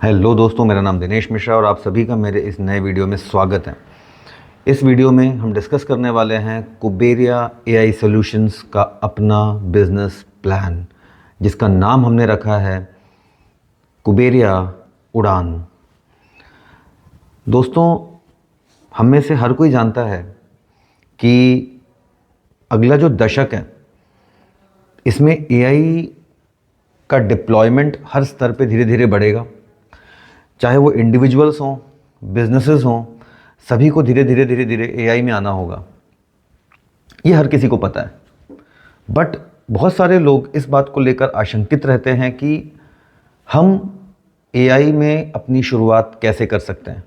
Hello दोस्तों, मेरा नाम दिनेश मिश्रा और आप सभी का मेरे इस नए वीडियो में स्वागत है। इस वीडियो में हम डिस्कस करने वाले हैं कुबेरिया एआई सॉल्यूशंस का अपना बिजनेस प्लान, जिसका नाम हमने रखा है कुबेरिया उड़ान। दोस्तों, हम में से हर कोई जानता है कि अगला जो दशक है इसमें एआई का डिप्लॉयमेंट हर स्तर पे धीरे धीरे बढ़ेगा। चाहे वो इंडिविजुअल्स हों, बिजनेसेस हों, सभी को धीरे धीरे एआई में आना होगा। ये हर किसी को पता है, बट बहुत सारे लोग इस बात को लेकर आशंकित रहते हैं कि हम एआई में अपनी शुरुआत कैसे कर सकते हैं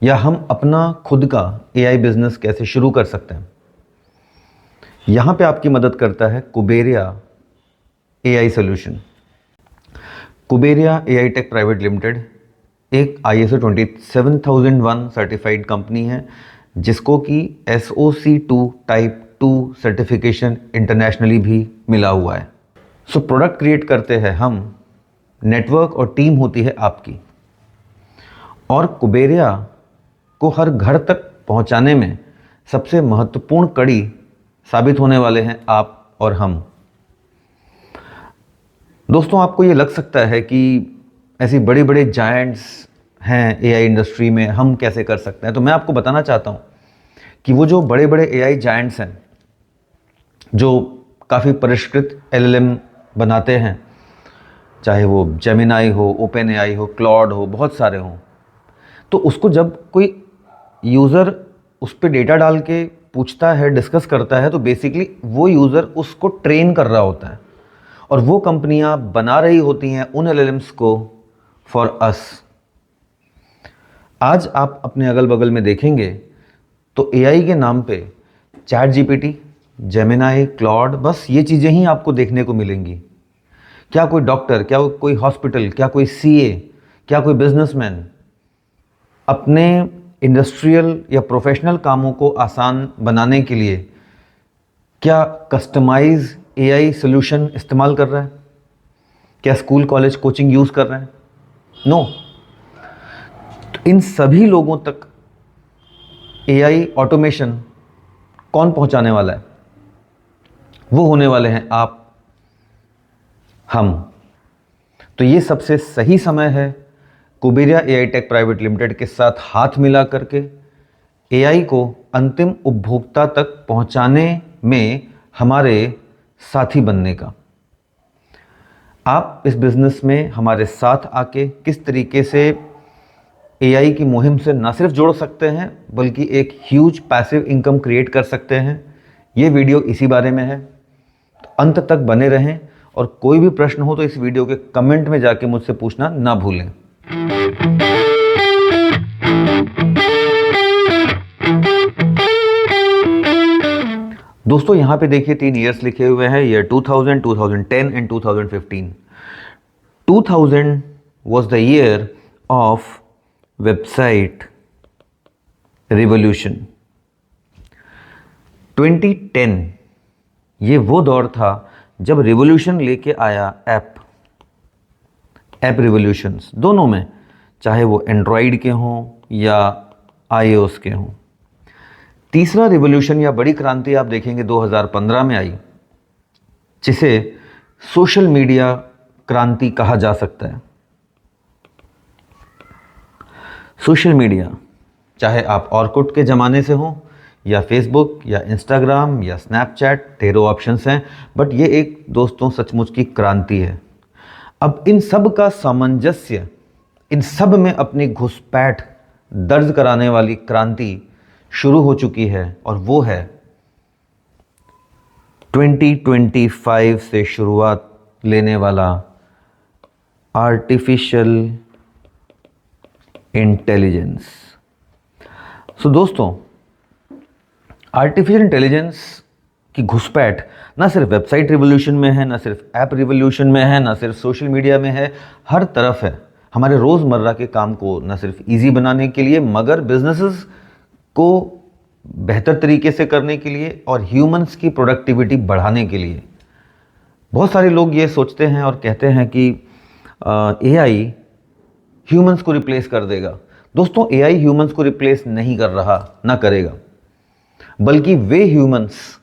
या हम अपना खुद का एआई बिजनेस कैसे शुरू कर सकते हैं। यहाँ पे आपकी मदद करता है Kuberia AI solution. Kuberia AI tech private limited एक ISO 27001 सर्टिफाइड कंपनी है, जिसको कि SOC2 टाइप 2 सर्टिफिकेशन इंटरनेशनली भी मिला हुआ है। सो प्रोडक्ट क्रिएट करते हैं हम, नेटवर्क और टीम होती है आपकी, और कुबेरिया को हर घर तक पहुंचाने में सबसे महत्वपूर्ण कड़ी साबित होने वाले हैं आप और हम। दोस्तों, आपको ये लग सकता है कि ऐसी बड़े बड़े जायंट्स हैं एआई इंडस्ट्री में, हम कैसे कर सकते हैं। तो मैं आपको बताना चाहता हूँ कि वो जो बड़े बड़े एआई जायंट्स हैं, जो काफ़ी परिष्कृत LLM बनाते हैं, चाहे वो जेमिनाई हो, ओपन एआई हो, क्लॉड हो, बहुत सारे हों, तो उसको जब कोई यूज़र उस पर डेटा डाल के पूछता है, डिस्कस करता है, तो बेसिकली वो यूज़र उसको ट्रेन कर रहा होता है और वो कंपनियां बना रही होती हैं उन LLMs को फॉर अस। आज आप अपने अगल बगल में देखेंगे तो एआई के नाम पे चैट जीपीटी, जेमिनाई, क्लॉड, बस ये चीज़ें ही आपको देखने को मिलेंगी। क्या कोई डॉक्टर, क्या कोई हॉस्पिटल, क्या कोई CA, क्या कोई बिजनेसमैन अपने इंडस्ट्रियल या प्रोफेशनल कामों को आसान बनाने के लिए क्या कस्टमाइज एआई सॉल्यूशन इस्तेमाल कर रहा है? क्या स्कूल, कॉलेज, कोचिंग यूज़ कर रहे हैं? नो। तो इन सभी लोगों तक एआई ऑटोमेशन कौन पहुंचाने वाला है? वो होने वाले हैं आप, हम। तो ये सबसे सही समय है Kuberia AI tech private limited के साथ हाथ मिला करके एआई को अंतिम उपभोक्ता तक पहुंचाने में हमारे साथी बनने का। आप इस बिज़नेस में हमारे साथ आके किस तरीके से एआई की मुहिम से न सिर्फ जुड़ सकते हैं, बल्कि एक ह्यूज पैसिव इनकम क्रिएट कर सकते हैं, ये वीडियो इसी बारे में है। तो अंत तक बने रहें, और कोई भी प्रश्न हो तो इस वीडियो के कमेंट में जाके मुझसे पूछना ना भूलें। दोस्तों, यहाँ पे देखिए 3 ईयर्स लिखे हुए हैं, year 2000, 2010 and 2015। 2000 was the year of website revolution. 2010 ये वो दौर था जब रिवॉल्यूशन लेके आया ऐप रिवॉल्यूशंस, दोनों में, चाहे वो एंड्रॉयड के हों या iOS के हों। तीसरा रिवॉल्यूशन या बड़ी क्रांति आप देखेंगे 2015 में आई, जिसे सोशल मीडिया क्रांति कहा जा सकता है। सोशल मीडिया, चाहे आप ऑर्कुट के ज़माने से हों या फेसबुक या इंस्टाग्राम या स्नैपचैट, ढेरों ऑप्शंस हैं, बट ये एक दोस्तों सचमुच की क्रांति है। अब इन सब का सामंजस्य, इन सब में अपनी घुसपैठ दर्ज कराने वाली क्रांति शुरू हो चुकी है, और वो है 2025 से शुरुआत लेने वाला आर्टिफिशियल इंटेलिजेंस। सो दोस्तों, आर्टिफिशियल इंटेलिजेंस की घुसपैठ ना सिर्फ वेबसाइट रिवॉल्यूशन में है, ना सिर्फ ऐप रिवॉल्यूशन में है, ना सिर्फ सोशल मीडिया में है, हर तरफ है। हमारे रोज़मर्रा के काम को ना सिर्फ इजी बनाने के लिए, मगर बिजनेसेस को बेहतर तरीके से करने के लिए और ह्यूमंस की प्रोडक्टिविटी बढ़ाने के लिए। बहुत सारे लोग ये सोचते हैं और कहते हैं कि एआई ह्यूमंस को रिप्लेस कर देगा। दोस्तों, एआई ह्यूमंस को रिप्लेस नहीं कर रहा, ना करेगा, बल्कि वे ह्यूमंस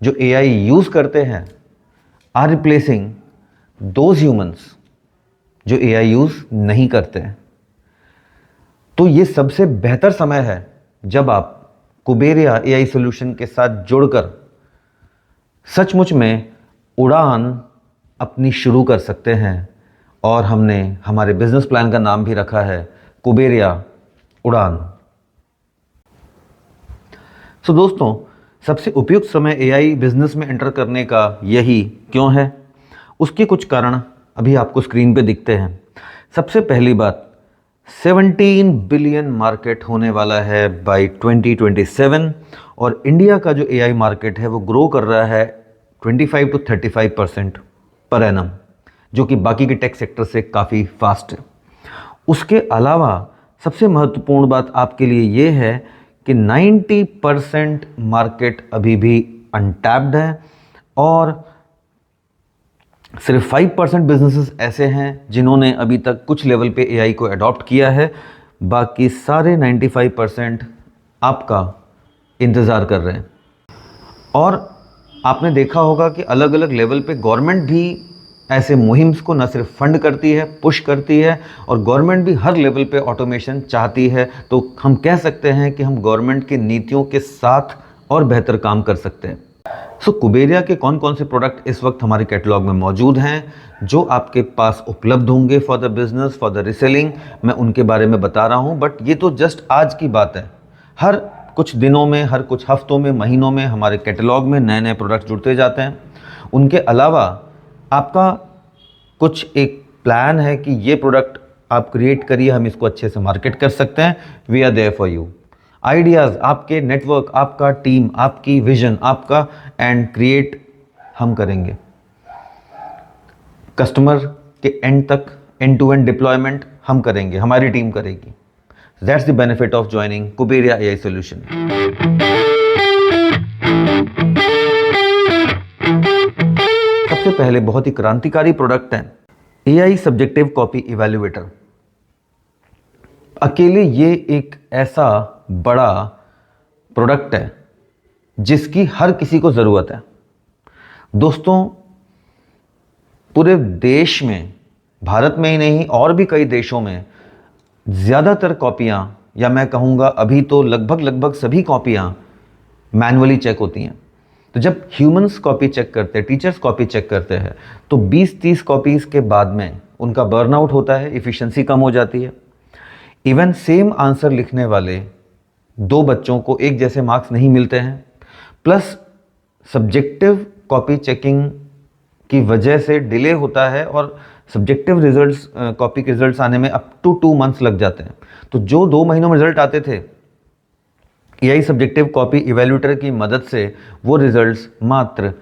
जो एआई यूज करते हैं आर रिप्लेसिंग दोज ह्यूमंस जो एआई यूज नहीं करते हैं। तो ये सबसे बेहतर समय है जब आप कुबेरिया एआई सॉल्यूशन के साथ जुड़कर सचमुच में उड़ान अपनी शुरू कर सकते हैं। और हमने हमारे बिजनेस प्लान का नाम भी रखा है कुबेरिया उड़ान। सो दोस्तों, सबसे उपयुक्त समय एआई बिजनेस में एंटर करने का यही क्यों है, उसके कुछ कारण अभी आपको स्क्रीन पे दिखते हैं। सबसे पहली बात, 17 बिलियन मार्केट होने वाला है बाय 2027 और इंडिया का जो एआई मार्केट है वो ग्रो कर रहा है 25 to 35% पर एनम, जो कि बाकी के टेक सेक्टर से काफ़ी फास्ट है। उसके अलावा सबसे महत्वपूर्ण बात आपके लिए ये है कि 90% मार्केट अभी भी अनटैप्ड है और सिर्फ 5% बिजनेसेस ऐसे हैं जिन्होंने अभी तक कुछ लेवल पे एआई को अडॉप्ट किया है। बाकी सारे 95% आपका इंतज़ार कर रहे हैं। और आपने देखा होगा कि अलग अलग लेवल पे गवर्नमेंट भी ऐसे मुहिम्स को न सिर्फ फंड करती है, पुश करती है, और गवर्नमेंट भी हर लेवल पे ऑटोमेशन चाहती है। तो हम कह सकते हैं कि हम गवर्नमेंट की नीतियों के साथ और बेहतर काम कर सकते हैं। सो कुबेरिया के कौन कौन से प्रोडक्ट इस वक्त हमारे कैटलॉग में मौजूद हैं जो आपके पास उपलब्ध होंगे for the business, for the reselling, मैं उनके बारे में बता रहा हूं। बट ये तो जस्ट आज की बात है। हर कुछ दिनों में, हर कुछ हफ्तों में, महीनों में हमारे कैटलॉग में नए नए प्रोडक्ट जुड़ते जाते हैं। उनके अलावा आपका कुछ एक प्लान है कि ये प्रोडक्ट आप क्रिएट करिए, हम इसको अच्छे से मार्केट कर सकते हैं। We are there for you. Ideas, आपके नेटवर्क, आपका टीम, आपकी विजन, आपका एंड क्रिएट हम करेंगे। कस्टमर के एंड तक एंड टू एंड डिप्लॉयमेंट हम करेंगे, हमारी टीम करेगी। That's the benefit of joining Kuberia AI solution. सबसे पहले बहुत ही क्रांतिकारी प्रोडक्ट है एआई सब्जेक्टिव कॉपी इवैल्यूएटर। अकेले ये एक ऐसा बड़ा प्रोडक्ट है जिसकी हर किसी को ज़रूरत है। दोस्तों, पूरे देश में, भारत में ही नहीं और भी कई देशों में ज़्यादातर कॉपियाँ, या मैं कहूँगा अभी तो लगभग सभी कॉपियाँ मैनुअली चेक होती हैं। तो जब ह्यूमंस कॉपी चेक करते हैं, टीचर्स कॉपी चेक करते हैं, तो 20-30 कॉपीज़ के बाद में उनका बर्नआउट होता है, इफ़िशिएंसी कम हो जाती है। इवन सेम आंसर लिखने वाले दो बच्चों को एक जैसे मार्क्स नहीं मिलते हैं। प्लस सब्जेक्टिव कॉपी चेकिंग की वजह से डिले होता है और सब्जेक्टिव रिजल्ट्स, कॉपी के रिजल्ट्स आने में अप टू 2 मंथ्स लग जाते हैं। तो जो 2 महीनों में रिजल्ट आते थे, एआई सब्जेक्टिव कॉपी इवैल्यूएटर की मदद से वो रिजल्ट्स मात्र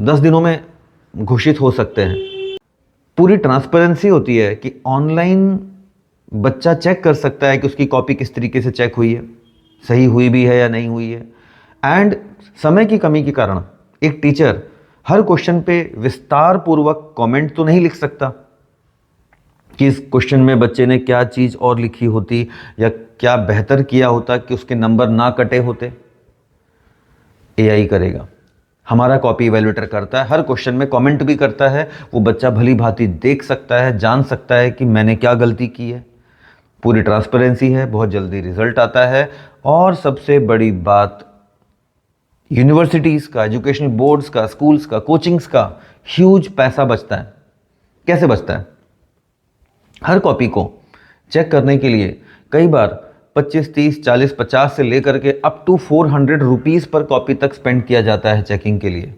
10 दिनों में घोषित हो सकते हैं। पूरी ट्रांसपेरेंसी होती है कि ऑनलाइन बच्चा चेक कर सकता है कि उसकी कॉपी किस तरीके से चेक हुई है, सही हुई भी है या नहीं हुई है। एंड समय की कमी के कारण एक टीचर हर क्वेश्चन पे विस्तार पूर्वक कमेंट तो नहीं लिख सकता कि इस क्वेश्चन में बच्चे ने क्या चीज़ और लिखी होती या क्या बेहतर किया होता कि उसके नंबर ना कटे होते। एआई करेगा। हमारा कॉपी इवैल्यूएटर करता है, हर क्वेश्चन में कमेंट भी करता है। वो बच्चा भली भांति देख सकता है, जान सकता है कि मैंने क्या गलती की है। पूरी ट्रांसपेरेंसी है, बहुत जल्दी रिजल्ट आता है। और सबसे बड़ी बात, यूनिवर्सिटीज़ का, एजुकेशनल बोर्ड्स का, स्कूल्स का, कोचिंग्स का ह्यूज पैसा बचता है। कैसे बचता है? हर कॉपी को चेक करने के लिए कई बार 25, 30, 40, 50 से लेकर के अप टू 400 रुपीज़ पर कॉपी तक स्पेंड किया जाता है चेकिंग के लिए।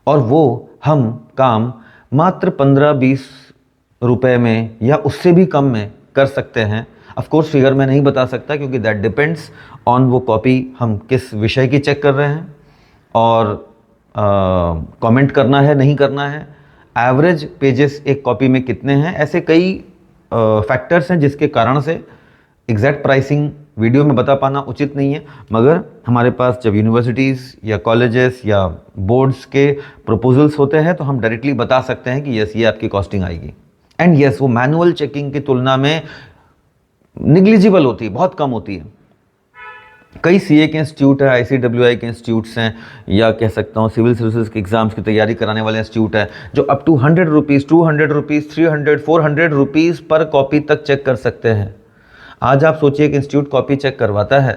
और वो हम काम मात्र 15-20 रुपए में या उससे भी कम में कर सकते हैं। ऑफ कोर्स फिगर मैं नहीं बता सकता क्योंकि दैट डिपेंड्स ऑन वो कॉपी हम किस विषय की चेक कर रहे हैं और कमेंट करना है नहीं करना है, एवरेज पेजेस एक कॉपी में कितने हैं, ऐसे कई फैक्टर्स हैं जिसके कारण से एग्जैक्ट प्राइसिंग वीडियो में बता पाना उचित नहीं है। मगर हमारे पास जब यूनिवर्सिटीज़ या कॉलेजेस या बोर्ड्स के प्रपोजल्स होते हैं तो हम डायरेक्टली बता सकते हैं कि यस, ये आपकी कॉस्टिंग आएगी। एंड यस, वो मैनुअल चेकिंग की तुलना में निग्लिजिबल होती है, बहुत कम होती है। कई सीए के इंस्टीट्यूट है, आईसीडब्ल्यूआई के इंस्टीट्यूट्स हैं, या कह सकता हूँ सिविल सर्विसेज के एग्जाम्स की तैयारी कराने वाले इंस्टीट्यूट है, जो up to 100 rupees, 200 rupees, 300, 400 rupees पर कॉपी तक चेक कर सकते हैं। आज आप सोचिए कि इंस्टीट्यूट कॉपी चेक करवाता है,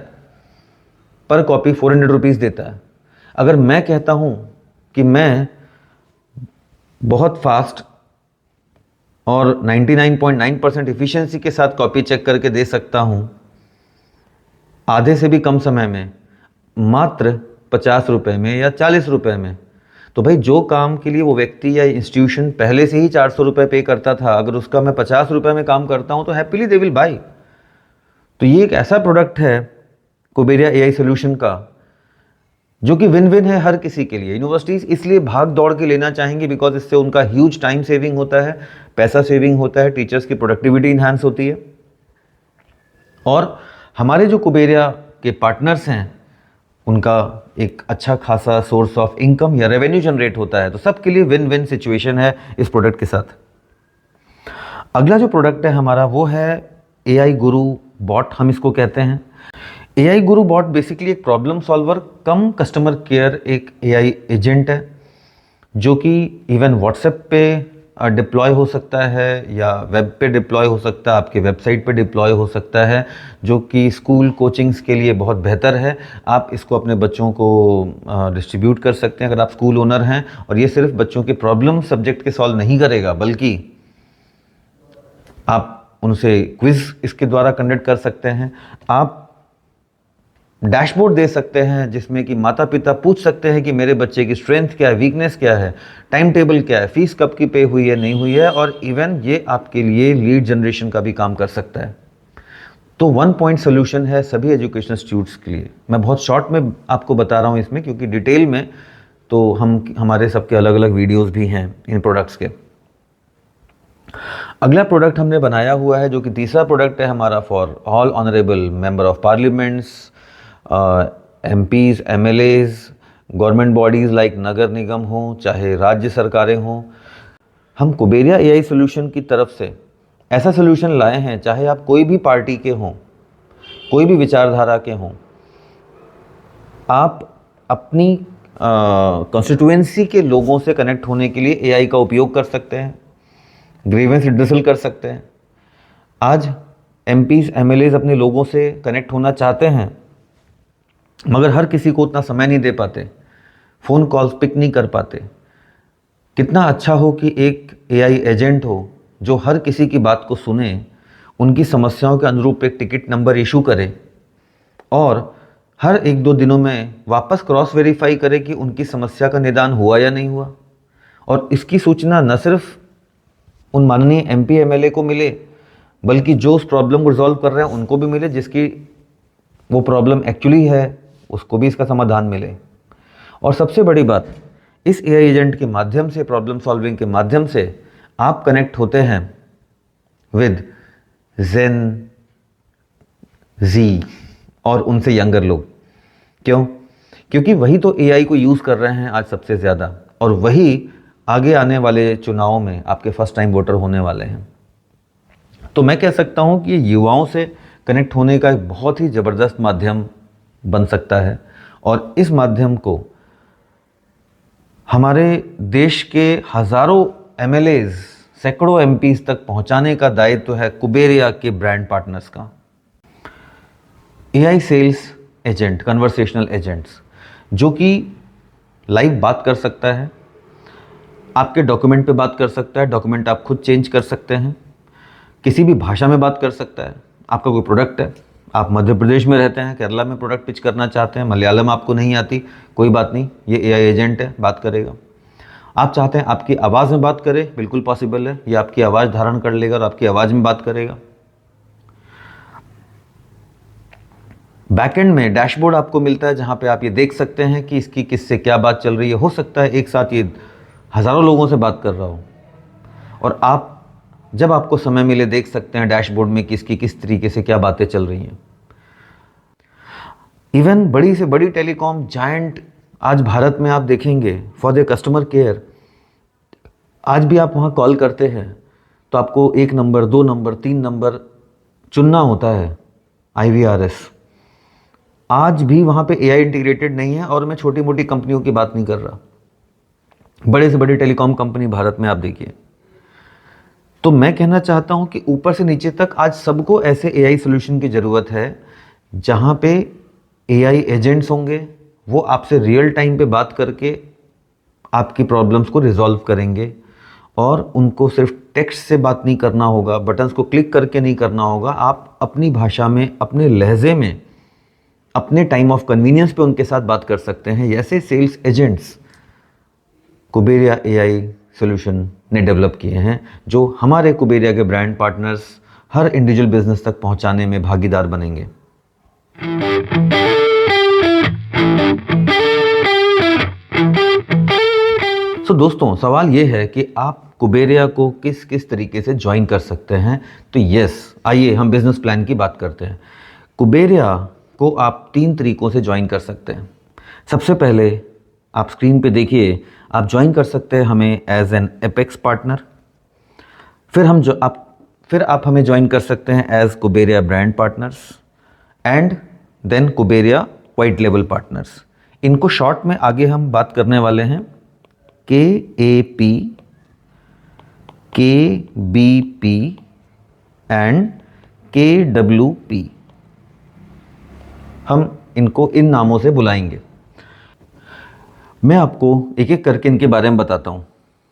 पर कॉपी 400 रुपीज़ देता है। अगर मैं कहता हूँ कि मैं बहुत फास्ट और 99.9% इफ़िशियंसी के साथ कॉपी चेक करके दे सकता हूँ, आधे से भी कम समय में, मात्र 50 रुपये में या 40 रुपये में, तो भाई जो काम के लिए वो व्यक्ति या इंस्टीट्यूशन पहले से ही 400 रुपये पे करता था, अगर उसका मैं 50 रुपये में काम करता हूँ तो हैप्पीली दे विल बाई। तो ये एक ऐसा प्रोडक्ट है कुबेरिया एआई सोल्यूशन का, जो कि विन विन है हर किसी के लिए। यूनिवर्सिटीज़ इसलिए भाग दौड़ के लेना चाहेंगे बिकॉज इससे उनका ह्यूज टाइम सेविंग होता है, पैसा सेविंग होता है, टीचर्स की प्रोडक्टिविटी इन्हांस होती है, और हमारे जो कुबेरिया के पार्टनर्स हैं उनका एक अच्छा खासा सोर्स ऑफ इनकम या रेवेन्यू जनरेट होता है। तो सबके लिए विन विन सिचुएशन है इस प्रोडक्ट के साथ। अगला जो प्रोडक्ट है हमारा वो है एआई गुरु बॉट, हम इसको कहते हैं। एआई गुरु बॉट बेसिकली एक प्रॉब्लम सॉल्वर कम कस्टमर केयर एक एआई एजेंट है, जो कि इवन व्हाट्सएप पे डिप्लॉय हो सकता है या वेब पे डिप्लॉय हो सकता है, आपके वेबसाइट पे डिप्लॉय हो सकता है, जो कि स्कूल कोचिंग्स के लिए बहुत बेहतर है। आप इसको अपने बच्चों को डिस्ट्रीब्यूट कर सकते हैं अगर आप स्कूल ओनर हैं, और ये सिर्फ बच्चों के प्रॉब्लम सब्जेक्ट के सॉल्व नहीं करेगा, बल्कि आप उनसे क्विज इसके द्वारा कंडक्ट कर सकते हैं। आप डैशबोर्ड दे सकते हैं जिसमें कि माता पिता पूछ सकते हैं कि मेरे बच्चे की स्ट्रेंथ क्या है, वीकनेस क्या है, टाइम टेबल क्या है, फीस कब की पे हुई है, नहीं हुई है, और इवन ये आपके लिए लीड जनरेशन का भी काम कर सकता है। तो 1 पॉइंट सोल्यूशन है सभी एजुकेशनल इंस्टीट्यूट्स के लिए। मैं बहुत शॉर्ट में आपको बता रहा हूँ इसमें, क्योंकि डिटेल में तो हमारे सबके अलग अलग वीडियोज़ भी हैं इन प्रोडक्ट्स के। अगला प्रोडक्ट हमने बनाया हुआ है, जो कि तीसरा प्रोडक्ट है हमारा for all honourable member of parliaments, MPs, MLAs, government bodies like नगर निगम हों चाहे राज्य सरकारें हों। हम कुबेरिया एआई सोल्यूशन की तरफ से ऐसा सोल्यूशन लाए हैं, चाहे आप कोई भी पार्टी के हों, कोई भी विचारधारा के हों, आप अपनी कॉन्स्टिट्यूएंसी के लोगों से कनेक्ट होने के लिए एआई का उपयोग कर सकते हैं, ग्रीवेंस रिड्रेसल कर सकते हैं। आज MPs, MLAs अपने लोगों से कनेक्ट होना चाहते हैं, मगर हर किसी को उतना समय नहीं दे पाते, फ़ोन कॉल्स पिक नहीं कर पाते। कितना अच्छा हो कि एक एआई एजेंट हो जो हर किसी की बात को सुने, उनकी समस्याओं के अनुरूप एक टिकट नंबर इशू करे, और हर 1-2 दिनों में वापस क्रॉस वेरीफाई करे कि उनकी समस्या का निदान हुआ या नहीं हुआ। और इसकी सूचना न सिर्फ उन माननीय MP, MLA को मिले, बल्कि जो उस प्रॉब्लम को रिजॉल्व कर रहे हैं उनको भी मिले, जिसकी वो प्रॉब्लम एक्चुअली है उसको भी इसका समाधान मिले। और सबसे बड़ी बात, इस एआई एजेंट के माध्यम से, प्रॉब्लम सॉल्विंग के माध्यम से आप कनेक्ट होते हैं विद जेन जी और उनसे यंगर लोग। क्यों? क्योंकि वही तो एआई को यूज़ कर रहे हैं आज सबसे ज़्यादा, और वही आगे आने वाले चुनावों में आपके फर्स्ट टाइम वोटर होने वाले हैं। तो मैं कह सकता हूँ कि युवाओं से कनेक्ट होने का एक बहुत ही ज़बरदस्त माध्यम बन सकता है, और इस माध्यम को हमारे देश के हज़ारों MLAs, सैकड़ों MPs तक पहुंचाने का दायित्व है कुबेरिया के ब्रांड पार्टनर्स का। AI sales agent, conversational agents, जो कि लाइव बात कर सकता है, आपके डॉक्यूमेंट पे बात कर सकता है, डॉक्यूमेंट आप खुद चेंज कर सकते हैं, किसी भी भाषा में बात कर सकता है। आपका कोई प्रोडक्ट है, आप मध्य प्रदेश में रहते हैं, केरला में प्रोडक्ट पिच करना चाहते हैं, मलयालम आपको नहीं आती, कोई बात नहीं, ये एआई एजेंट है, बात करेगा। आप चाहते हैं आपकी आवाज़ में बात करे, बिल्कुल पॉसिबल है, ये आपकी आवाज़ धारण कर लेगा और आपकी आवाज़ में बात करेगा। बैकएंड में डैशबोर्ड आपको मिलता है, जहाँ पे आप ये देख सकते हैं कि इसकी किससे क्या बात चल रही है। हो सकता है एक साथ ये हज़ारों लोगों से बात कर रहा हो, और आप जब आपको समय मिले देख सकते हैं डैशबोर्ड में किसकी किस तरीके से क्या बातें चल रही हैं। इवन बड़ी से बड़ी टेलीकॉम जायंट आज भारत में आप देखेंगे, फॉर द कस्टमर केयर, आज भी आप वहाँ कॉल करते हैं तो आपको 1 नंबर, 2 नंबर, 3 नंबर चुनना होता है IVRS। आज भी वहाँ पे AI इंटीग्रेटेड नहीं है, और मैं छोटी मोटी कंपनियों की बात नहीं कर रहा, बड़े से बड़ी टेलीकॉम कंपनी भारत में आप देखिए। तो मैं कहना चाहता हूँ कि ऊपर से नीचे तक आज सबको ऐसे AI सोल्यूशन की ज़रूरत है जहाँ पे AI एजेंट्स होंगे, वो आपसे रियल टाइम पे बात करके आपकी प्रॉब्लम्स को रिजॉल्व करेंगे, और उनको सिर्फ टेक्स्ट से बात नहीं करना होगा, बटन्स को क्लिक करके नहीं करना होगा। आप अपनी भाषा में, अपने लहजे में, अपने टाइम ऑफ कन्वीनियंस पे उनके साथ बात कर सकते हैं। ऐसे सेल्स एजेंट्स कुबेरिया AI सॉल्यूशन ने डेवलप किए हैं, जो हमारे कुबेरिया के ब्रांड पार्टनर्स हर इंडिविजुअल बिजनेस तक पहुंचाने में भागीदार बनेंगे। दोस्तों, सवाल ये है कि आप कुबेरिया को किस किस तरीके से ज्वाइन कर सकते हैं। तो आइए हम बिजनेस प्लान की बात करते हैं। कुबेरिया को आप 3 तरीकों से ज्वाइन कर सकते हैं। सबसे पहले आप स्क्रीन पे देखिए, आप ज्वाइन कर सकते हैं हमें एज एन एपेक्स पार्टनर। फिर आप हमें ज्वाइन कर सकते हैं as Kuberia brand partners, and then Kuberia white label partners. इनको शॉर्ट में आगे हम बात करने वाले हैं KAP, KBP एंड KWP। हम इनको इन नामों से बुलाएंगे। मैं आपको एक एक करके इनके बारे में बताता हूँ।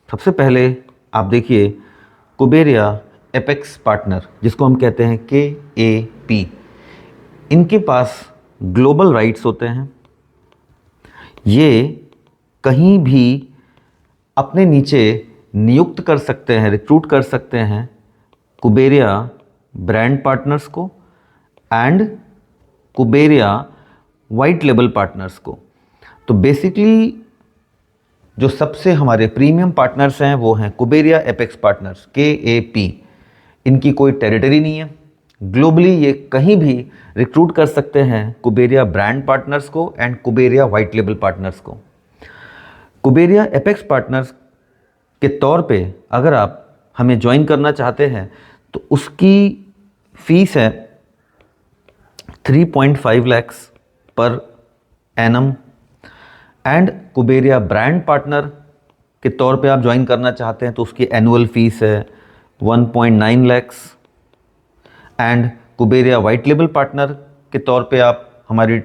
सबसे पहले आप देखिए कुबेरिया एपेक्स पार्टनर, जिसको हम कहते हैं KAP। इनके पास ग्लोबल राइट्स होते हैं। ये कहीं भी अपने नीचे नियुक्त कर सकते हैं, रिक्रूट कर सकते हैं कुबेरिया ब्रांड पार्टनर्स को and Kuberia white label partners को। तो बेसिकली जो सबसे हमारे प्रीमियम पार्टनर्स हैं वो हैं कुबेरिया एपेक्स पार्टनर्स, KAP। इनकी कोई टेरिटरी नहीं है, ग्लोबली ये कहीं भी रिक्रूट कर सकते हैं कुबेरिया ब्रांड पार्टनर्स को and Kuberia white label partners को। कुबेरिया एपेक्स पार्टनर्स के तौर पे अगर आप हमें ज्वाइन करना चाहते हैं तो उसकी फ़ीस है 3.5 lakhs per annum, and Kuberia brand partner के तौर पे आप ज्वाइन करना चाहते हैं तो उसकी एनुअल फीस है 1.9 lakhs, and Kuberia white label partner के तौर पे आप हमारी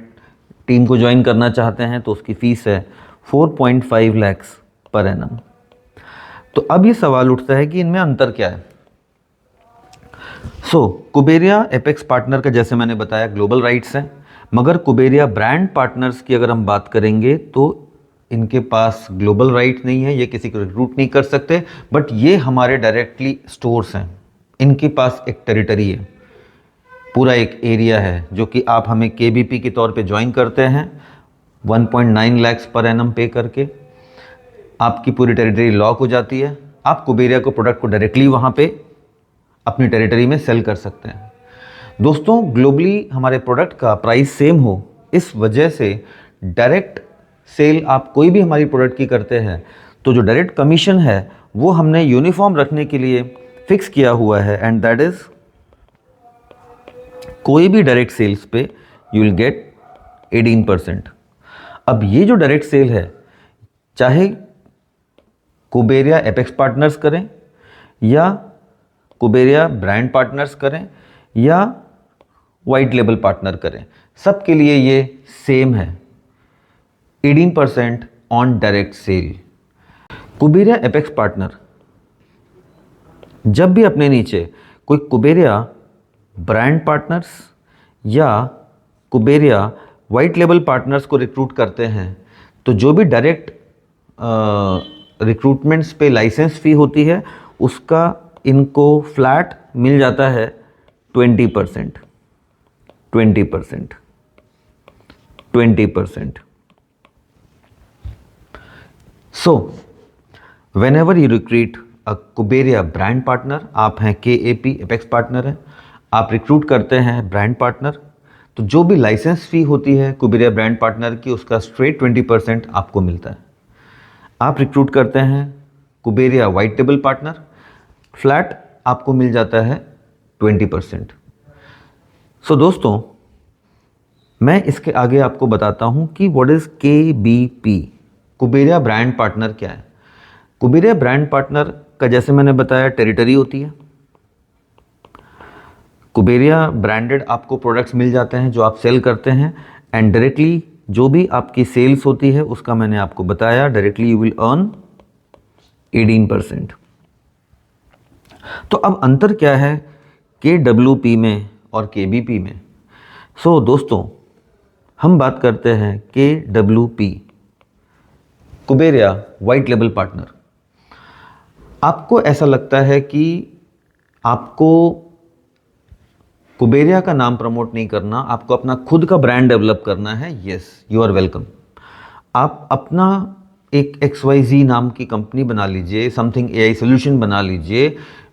टीम को ज्वाइन करना चाहते हैं तो उसकी फ़ीस है 4.5 lakhs पर एनम। तो अब ये सवाल उठता है कि इनमें अंतर क्या है। कुबेरिया एपेक्स पार्टनर का जैसे मैंने बताया ग्लोबल राइट्स हैं, मगर कुबेरिया ब्रांड पार्टनर्स की अगर हम बात करेंगे तो इनके पास ग्लोबल राइट नहीं है, ये किसी को रिक्रूट नहीं कर सकते, बट ये हमारे डायरेक्टली स्टोर्स हैं। इनके पास एक टेरिटरी है, पूरा एक एरिया है, जो कि आप हमें KBP के तौर पे ज्वाइन करते हैं 1.9 lakhs पर एनम पे करके आपकी पूरी टेरिटरी लॉक हो जाती है। आप कुबेरिया को प्रोडक्ट को डायरेक्टली वहाँ पे अपनी टेरिटरी में सेल कर सकते हैं। दोस्तों, ग्लोबली हमारे प्रोडक्ट का प्राइस सेम हो, इस वजह से डायरेक्ट सेल आप कोई भी हमारी प्रोडक्ट की करते हैं तो जो डायरेक्ट कमीशन है वो हमने यूनिफॉर्म रखने के लिए फिक्स किया हुआ है, एंड दैट इज़ कोई भी डायरेक्ट सेल्स पे यू विल गेट 18%। अब ये जो डायरेक्ट सेल है, चाहे कुबेरिया एपेक्स पार्टनर्स करें या कुबेरिया ब्रांड पार्टनर्स करें या वाइट लेबल पार्टनर करें, सबके लिए ये सेम है, 18% on direct sale. Kuberia apex partner जब भी अपने नीचे कोई कुबेरिया ब्रांड पार्टनर्स या कुबेरिया वाइट लेबल पार्टनर्स को रिक्रूट करते हैं तो जो भी डायरेक्ट रिक्रूटमेंट्स पे लाइसेंस फ़ी होती है उसका इनको फ्लैट मिल जाता है 20%, 20%, 20%। So, whenever you recruit a Kuberia brand partner, आप हैं KAP एपेक्स पार्टनर हैं, आप रिक्रूट करते हैं ब्रांड पार्टनर, तो जो भी लाइसेंस फ़ी होती है कुबेरिया ब्रांड पार्टनर की उसका स्ट्रेट 20% आपको मिलता है। आप रिक्रूट करते हैं कुबेरिया वाइट लेबल पार्टनर, फ्लैट आपको मिल जाता है 20%। सो दोस्तों, मैं इसके आगे आपको बताता हूं कि what is KBP, Kuberia brand partner क्या है। कुबेरिया ब्रांड पार्टनर का जैसे मैंने बताया टेरिटरी होती है। कुबेरिया ब्रांडेड आपको प्रोडक्ट्स मिल जाते हैं जो आप सेल करते हैं, एंड डायरेक्टली जो भी आपकी सेल्स होती है उसका मैंने आपको बताया, डायरेक्टली यू विल अर्न 18%। तो अब अंतर क्या है KWP में और KBP में। सो दोस्तों, हम बात करते हैं KWP, कुबेरिया वाइट लेबल पार्टनर। आपको ऐसा लगता है कि आपको कुबेरिया का नाम प्रमोट नहीं करना, आपको अपना खुद का ब्रांड डेवलप करना है। Yes, you are welcome. आप अपना एक XYZ नाम की कंपनी बना लीजिए, समथिंग AI सोल्यूशन बना लीजिए,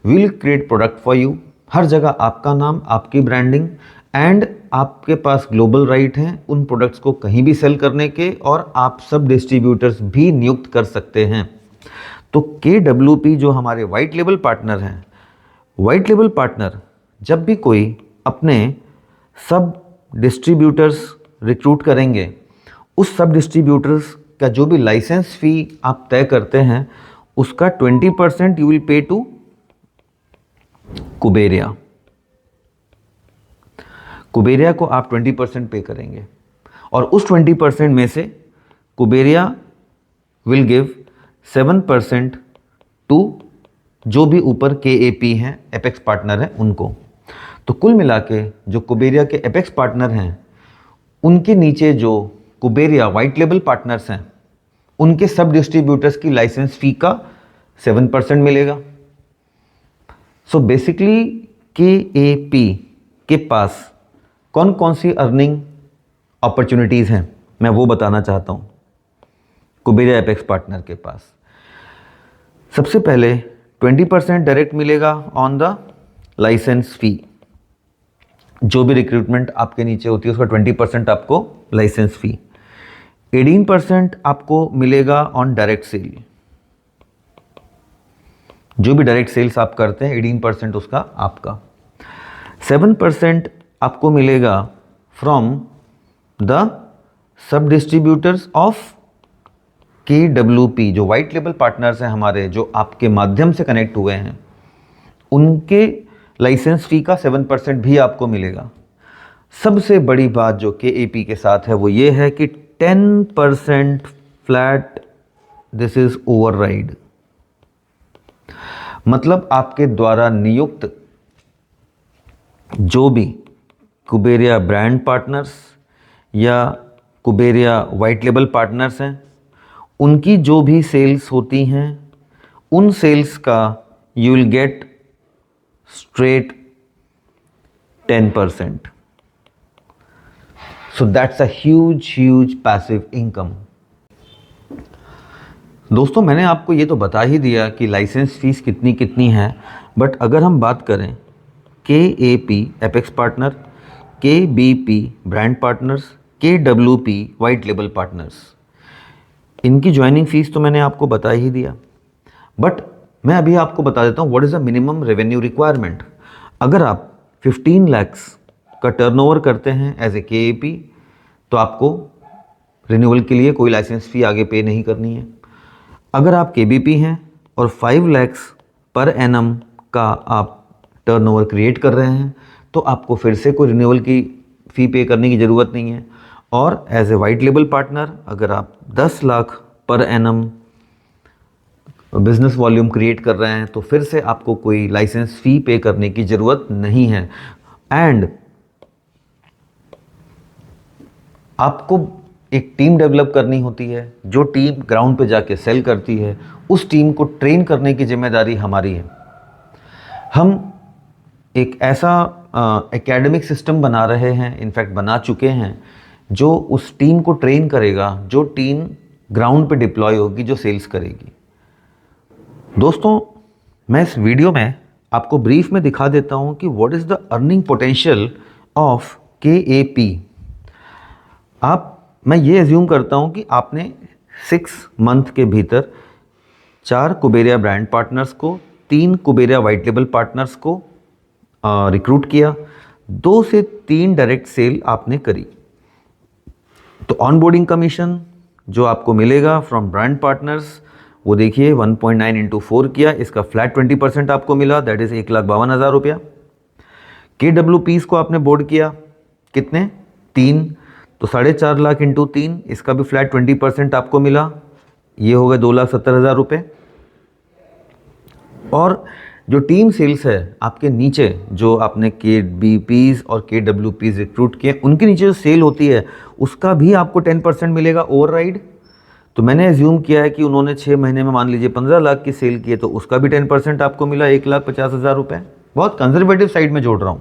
will create product for you. हर जगह आपका नाम, आपकी ब्रांडिंग, एंड आपके पास ग्लोबल राइट हैं उन प्रोडक्ट्स को कहीं भी सेल करने के, और आप सब डिस्ट्रीब्यूटर्स भी नियुक्त कर सकते हैं। तो KWP जो हमारे वाइट लेबल पार्टनर हैं, वाइट लेबल पार्टनर जब भी कोई अपने सब डिस्ट्रीब्यूटर्स रिक्रूट करेंगे, उस सब डिस्ट्रीब्यूटर्स का जो भी लाइसेंस फी आप तय करते हैं उसका 20% यू विल पे टू कुबेरिया। कुबेरिया को आप 20% पे करेंगे, और उस 20% में से कुबेरिया विल गिव 7% टू जो भी ऊपर KAP हैं, एपेक्स पार्टनर हैं, उनको। तो कुल मिला के जो कुबेरिया के एपेक्स पार्टनर हैं, उनके नीचे जो कुबेरिया वाइट लेबल पार्टनर्स हैं, उनके सब डिस्ट्रीब्यूटर्स की लाइसेंस फी का 7% मिलेगा। सो बेसिकली KAP के पास कौन कौन सी अर्निंग अपॉर्चुनिटीज़ हैं, मैं वो बताना चाहता हूँ। कुबेरिया एपेक्स पार्टनर के पास सबसे पहले 20% डायरेक्ट मिलेगा ऑन द लाइसेंस फी। जो भी रिक्रूटमेंट आपके नीचे होती है उसका 20% आपको लाइसेंस फी। 18% आपको मिलेगा ऑन डायरेक्ट सेल। जो भी डायरेक्ट सेल्स आप करते हैं 18% उसका आपका। 7% आपको मिलेगा from the sub distributors of KWP, जो वाइट लेबल पार्टनर्स हैं हमारे, जो आपके माध्यम से कनेक्ट हुए हैं, उनके लाइसेंस फी का 7% भी आपको मिलेगा। सबसे बड़ी बात जो KAP के साथ है वो ये है कि 10% फ्लैट, दिस इज ओवरराइड। मतलब आपके द्वारा नियुक्त जो भी कुबेरिया ब्रांड पार्टनर्स या कुबेरिया वाइट लेबल पार्टनर्स हैं, उनकी जो भी सेल्स होती हैं, उन सेल्स का you will get straight 10%. So that's a huge passive income. दोस्तों, मैंने आपको ये तो बता ही दिया कि लाइसेंस फीस कितनी कितनी है, बट अगर हम बात करें KAP apex partner, KBP brand partners, KWP white label partners, इनकी ज्वाइनिंग फीस तो मैंने आपको बता ही दिया। बट मैं अभी आपको बता देता हूँ what is the minimum revenue requirement. अगर आप 15 lakhs का टर्नओवर करते हैं एज ए KAP, तो आपको रिन्यूअल के लिए कोई लाइसेंस फ़ी आगे पे नहीं करनी है। अगर आप KBP हैं और 5 lakhs पर एनम का आप टर्नओवर क्रिएट कर रहे हैं, तो आपको फिर से कोई रिन्यूअल की फ़ी पे करने की ज़रूरत नहीं है। और as a white label partner अगर आप 10 lakh per annum business volume create कर रहे हैं, तो फिर से आपको कोई लाइसेंस फ़ी पे करने की ज़रूरत नहीं है। एंड आपको एक टीम डेवलप करनी होती है, जो टीम ग्राउंड पे जाके सेल करती है, उस टीम को ट्रेन करने की जिम्मेदारी हमारी है। हम एक ऐसा एकेडमिक सिस्टम बना रहे हैं, इनफैक्ट बना चुके हैं, जो उस टीम को ट्रेन करेगा, जो टीम ग्राउंड पे डिप्लॉय होगी, जो सेल्स करेगी। दोस्तों, मैं इस वीडियो में आपको ब्रीफ में दिखा देता हूं कि what is the earning potential of KAP। मैं ये एज्यूम करता हूं कि आपने 6 मंथ के भीतर 4 कुबेरिया ब्रांड पार्टनर्स को 3 कुबेरिया वाइट लेबल पार्टनर्स को रिक्रूट किया, 2 से 3 डायरेक्ट सेल आपने करी। तो ऑनबोर्डिंग कमीशन जो आपको मिलेगा फ्रॉम ब्रांड पार्टनर्स वो देखिए 1.9 इंटू 4 किया, इसका फ्लैट 20% आपको मिला, दैट इज 1,52,000 रुपया। KWPs को आपने बोर्ड किया, कितने? 3, तो 4.5 लाख इंटू 3, इसका भी फ्लैट 20% आपको मिला, ये हो गए 2,70,000 रुपये। और जो टीम सेल्स है आपके नीचे, जो आपने KBPs और KWPs रिक्रूट किए, उनके नीचे जो सेल होती है उसका भी आपको 10% मिलेगा ओवरराइड। तो मैंने एज्यूम किया है कि उन्होंने 6 महीने में मान लीजिए 15 लाख की सेल की है, तो उसका भी 10% आपको मिला, 1,50,000 रुपये। बहुत कंजर्वेटिव साइड में जोड़ रहा हूँ।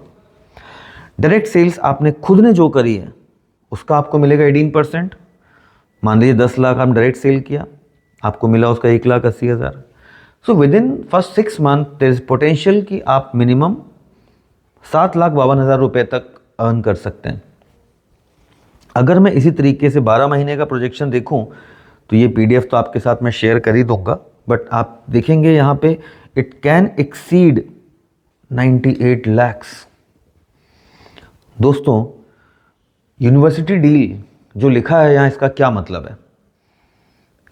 डायरेक्ट सेल्स आपने खुद ने जो करी है उसका आपको मिलेगा 18%। मान लीजिए 10 लाख आपने डायरेक्ट सेल किया, आपको मिला उसका 1,80,000। So within first 6 month there is potential कि आप मिनिमम 7,52,000 रुपये तक अर्न कर सकते हैं। अगर मैं इसी तरीके से 12 महीने का प्रोजेक्शन देखूं तो ये PDF तो आपके साथ मैं शेयर कर ही दूंगा, बट आप देखेंगे यहाँ पे इट कैन एक्सीड 98 लैक्स। दोस्तों, यूनिवर्सिटी डील जो लिखा है यहाँ, इसका क्या मतलब है?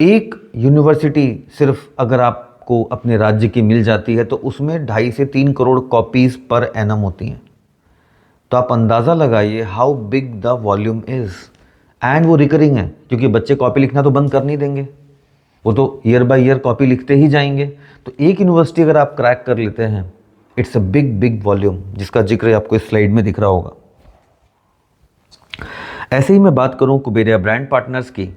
एक यूनिवर्सिटी सिर्फ अगर आपको अपने राज्य की मिल जाती है तो उसमें 2.5 से 3 करोड़ कॉपीज पर एनम होती हैं। तो आप अंदाज़ा लगाइए how big the volume is. And वो रिकरिंग है, क्योंकि बच्चे कॉपी लिखना तो बंद कर नहीं देंगे, वो तो ईयर बाय ईयर कॉपी लिखते ही जाएंगे। तो एक यूनिवर्सिटी अगर आप क्रैक कर लेते हैं, it's a big big volume, जिसका जिक्र आपको इस स्लाइड में दिख रहा होगा। ऐसे ही मैं बात करूं कुबेरिया ब्रांड पार्टनर्स की,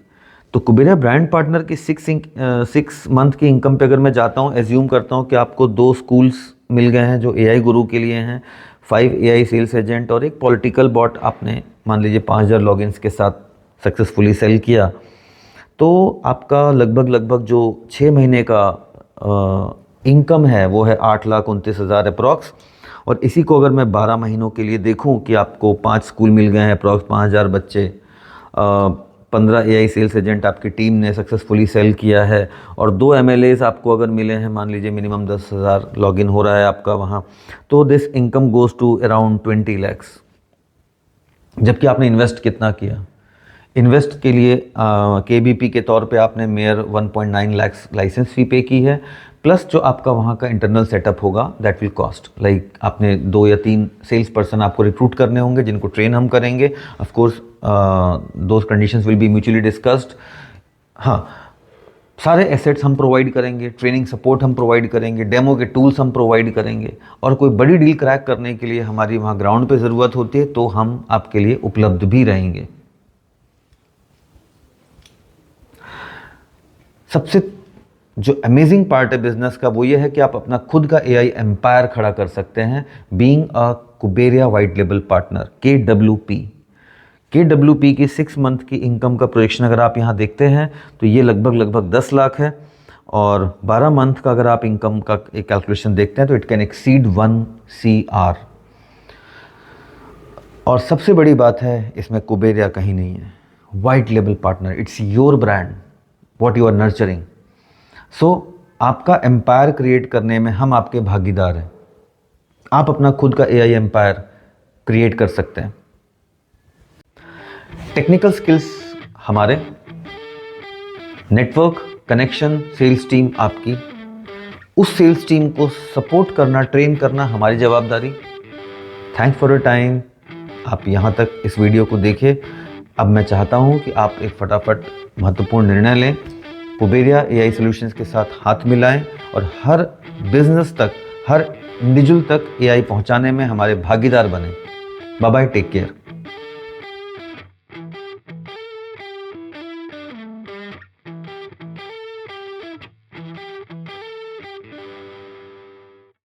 तो कुबेरिया ब्रांड पार्टनर की 6 मंथ की इनकम पे अगर मैं जाता हूं, एज्यूम करता हूं कि आपको 2 स्कूल्स मिल गए हैं जो AI गुरु के लिए हैं, 5 AI सेल्स एजेंट और एक पॉलिटिकल बॉट आपने मान लीजिए 5,000 लॉगिन्स के साथ सक्सेसफुली सेल किया, तो आपका लगभग जो 6 महीने का इनकम है वो है 8,29,000 अप्रॉक्स। और इसी को अगर मैं 12 महीनों के लिए देखूं कि आपको 5 स्कूल मिल गए हैं, अप्रॉक्स 5,000 बच्चे, 15 AI सेल्स एजेंट आपकी टीम ने सक्सेसफुली सेल किया है, और 2 MLAs आपको अगर मिले हैं, मान लीजिए मिनिमम 10,000 लॉगिन हो रहा है आपका वहाँ, तो this income goes to around 20 lakhs. जबकि आपने इन्वेस्ट कितना किया? इन्वेस्ट के लिए KBP के तौर पे आपने मेयर 1.9 लैक्स लाइसेंस फी पे की है, प्लस जो आपका वहाँ का इंटरनल सेटअप होगा दैट विल कॉस्ट, लाइक आपने 2 या 3 सेल्स पर्सन आपको रिक्रूट करने होंगे जिनको ट्रेन हम करेंगे। Of course those conditions will be mutually discussed. हाँ, सारे एसेट्स हम प्रोवाइड करेंगे, ट्रेनिंग सपोर्ट हम प्रोवाइड करेंगे, डेमो के टूल्स हम प्रोवाइड करेंगे, और कोई बड़ी डील क्रैक करने के लिए हमारी वहाँ ग्राउंड पे ज़रूरत होती है तो हम आपके लिए उपलब्ध भी रहेंगे। सबसे जो अमेजिंग पार्ट है बिजनेस का वो ये है कि आप अपना खुद का AI एम्पायर खड़ा कर सकते हैं, being a Kuberia white label partner KWP की 6 मंथ की इनकम का प्रोजेक्शन अगर आप यहाँ देखते हैं तो ये लगभग 10 लाख है, और 12 मंथ का अगर आप इनकम का एक कैलकुलेशन देखते हैं तो इट कैन एक्सीड 1 CR। और सबसे बड़ी बात है इसमें कुबेरिया कहीं नहीं है, white label partner, it's your brand what you are nurturing. So आपका एम्पायर क्रिएट करने में हम आपके भागीदार हैं। आप अपना खुद का AI एम्पायर क्रिएट कर सकते हैं। टेक्निकल स्किल्स हमारे, नेटवर्क कनेक्शन, सेल्स टीम आपकी, उस सेल्स टीम को सपोर्ट करना, ट्रेन करना हमारी जवाबदारी। Thanks for your time. आप यहाँ तक इस वीडियो को देखें। अब मैं चाहता हूँ कि आप एक फटाफट महत्वपूर्ण निर्णय लें, कुबेरिया AI सॉल्यूशंस के साथ हाथ मिलाएं और हर बिजनेस तक, हर इंडिविजुअल तक AI पहुंचाने में हमारे भागीदार बने। Bye bye, take care.